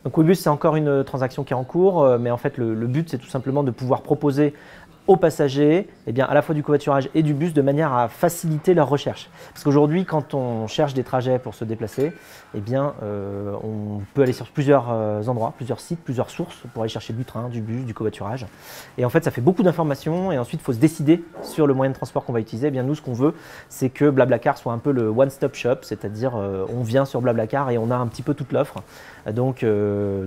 Donc Webus, c'est encore une transaction qui est en cours, mais en fait le but c'est tout simplement de pouvoir proposer aux passagers à la fois du covoiturage et du bus de manière à faciliter leur recherche. Parce qu'aujourd'hui, quand on cherche des trajets pour se déplacer, on peut aller sur plusieurs endroits, plusieurs sites, plusieurs sources pour aller chercher du train, du bus, du covoiturage. Et en fait, ça fait beaucoup d'informations et ensuite, il faut se décider sur le moyen de transport qu'on va utiliser. Nous, ce qu'on veut, c'est que Blablacar soit un peu le one-stop shop, c'est-à-dire on vient sur Blablacar et on a un petit peu toute l'offre. Donc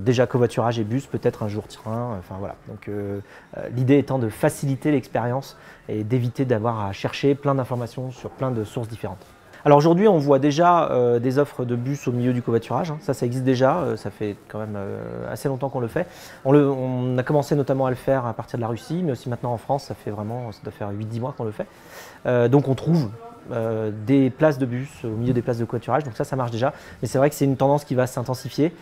déjà covoiturage et bus, peut-être un jour train, enfin voilà. Donc l'idée étant de faciliter l'expérience et d'éviter d'avoir à chercher plein d'informations sur plein de sources différentes. Alors aujourd'hui, on voit déjà des offres de bus au milieu du covoiturage. Ça existe déjà, ça fait quand même assez longtemps qu'on le fait. On a commencé notamment à le faire à partir de la Russie, mais aussi maintenant en France, ça doit faire 8-10 mois qu'on le fait. Donc on trouve des places de bus au milieu des places de covoiturage, donc ça marche déjà. Mais c'est vrai que c'est une tendance qui va s'intensifier,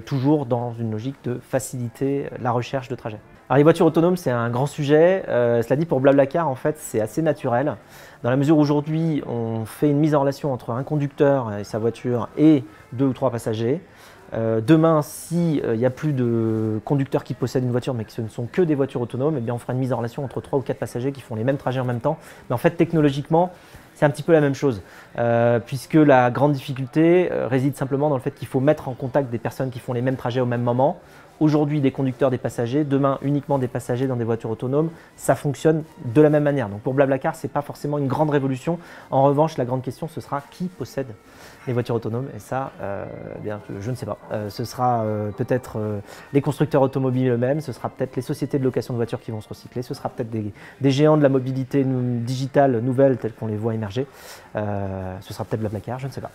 toujours dans une logique de faciliter la recherche de trajets. Alors les voitures autonomes, c'est un grand sujet. Cela dit, pour Blablacar, en fait, c'est assez naturel. Dans la mesure où aujourd'hui, on fait une mise en relation entre un conducteur et sa voiture et 2 ou 3 passagers. Demain, s'il n'y a plus de conducteurs qui possèdent une voiture, mais que ce ne sont que des voitures autonomes, on fera une mise en relation entre 3 ou 4 passagers qui font les mêmes trajets en même temps. Mais en fait, technologiquement, c'est un petit peu la même chose, puisque la grande difficulté réside simplement dans le fait qu'il faut mettre en contact des personnes qui font les mêmes trajets au même moment. Aujourd'hui, des conducteurs, des passagers, demain uniquement des passagers dans des voitures autonomes, ça fonctionne de la même manière. Donc pour Blablacar, ce n'est pas forcément une grande révolution. En revanche, la grande question, ce sera qui possède les voitures autonomes. Et ça, je ne sais pas. Ce sera peut-être les constructeurs automobiles eux-mêmes, ce sera peut-être les sociétés de location de voitures qui vont se recycler, ce sera peut-être des géants de la mobilité digitale nouvelle tels qu'on les voit émerger. Ce sera peut-être Blablacar, je ne sais pas.